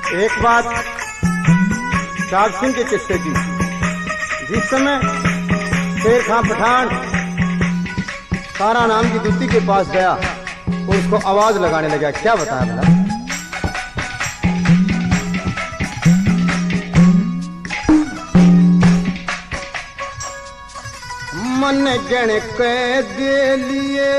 एक बात चाक सिंह के किस्से की। जिस समय शेर खां पठान तारा नाम की दूती के पास गया और उसको आवाज लगाने लगा, क्या बताया भला? मन गण के दे लिए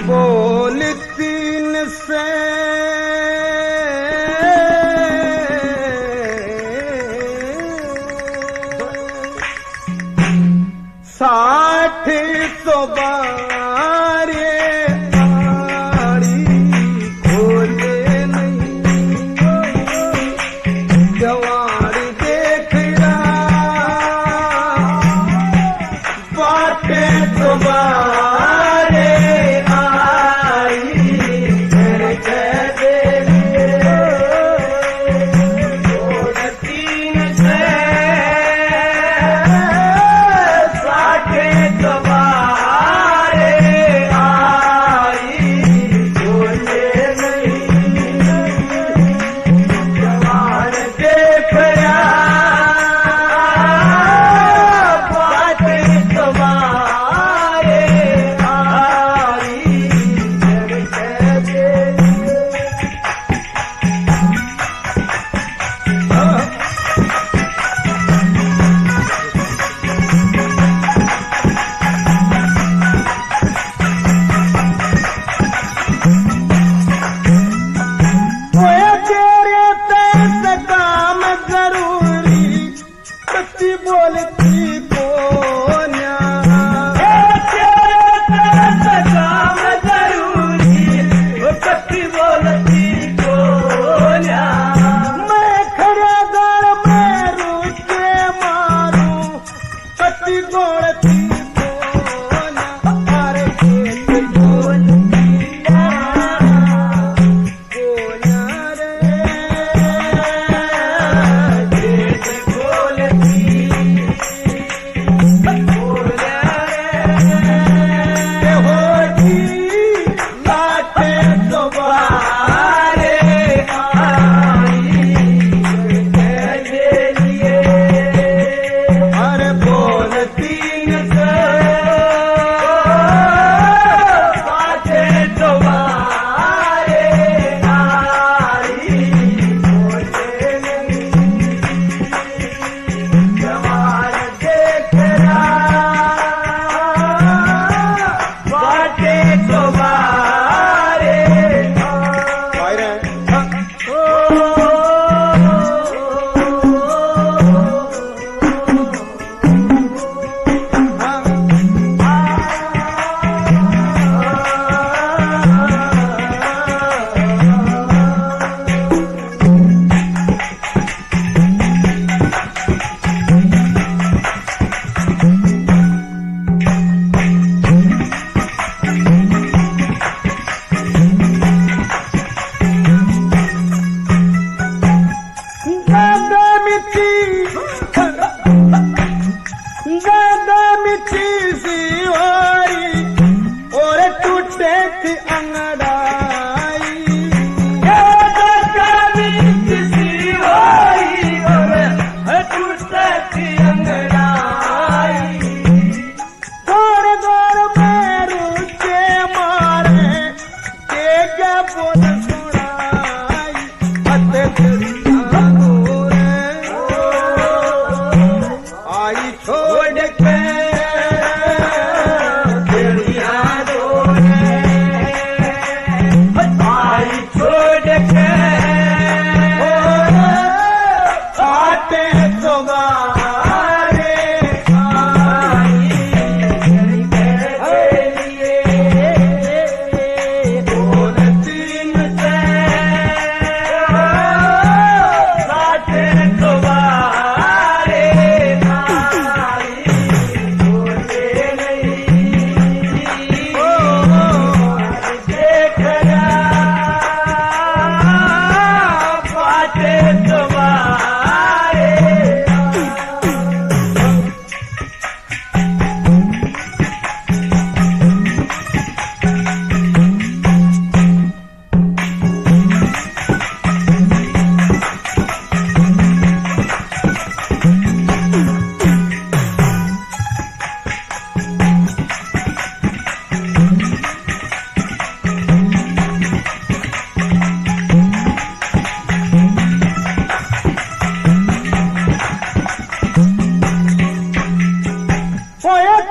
बोलती न से साठ तो बारे तारी खोले नहीं जवान देख रहा बाटे तो बारे आई घर कह दे तीन से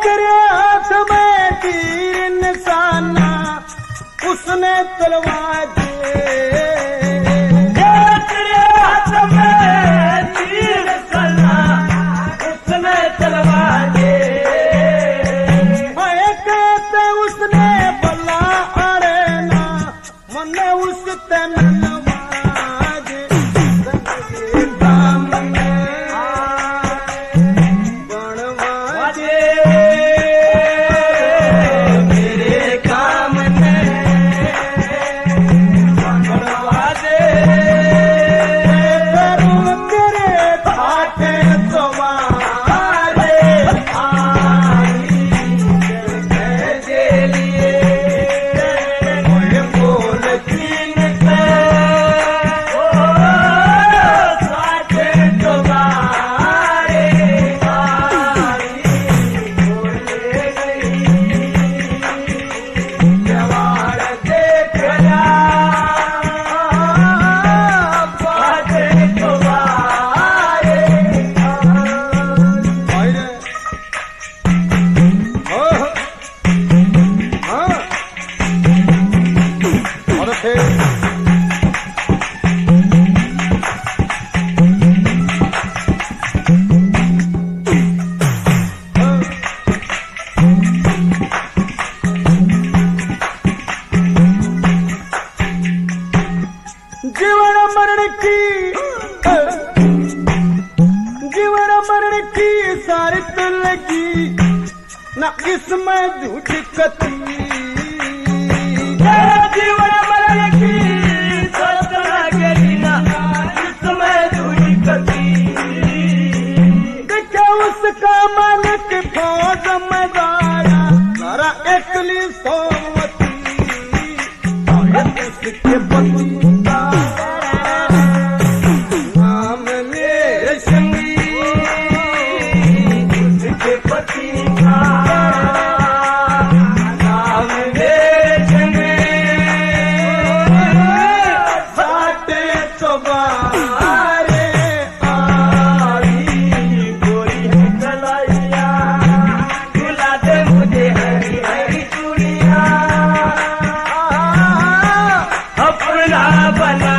तेरे हाथ में तीर निशाना उसने तलवार दे, तेरे हाथ में तीर निशाना उसने तलवार दे। मैं कहते उसने बल्ला अरे ना मन उसते नवाज काम में बनवाजे मेरे काम में बनवाजे। करूं तेरे भाटे तुम्हारे के लिए कोई बोल चीन पे साथे तुम्हारे बोले गई जवान देखना साथे तुम्हारे। और थे जीवन मरण की जीवन मरण की सारित लगी न इसमें झूठ कती जीवन मरण की सच लगेगी ना इसमें दूरी कती। देखे उसका मालिक फौज में गाया सारा एकली सोमती उसके पति का नाम मेरे संगी उसके पति का नाम मेरे संगे साटे चौबारे आई गोरी है कलाइया खिला दे मुझे हरी हरी चूड़िया अपना बना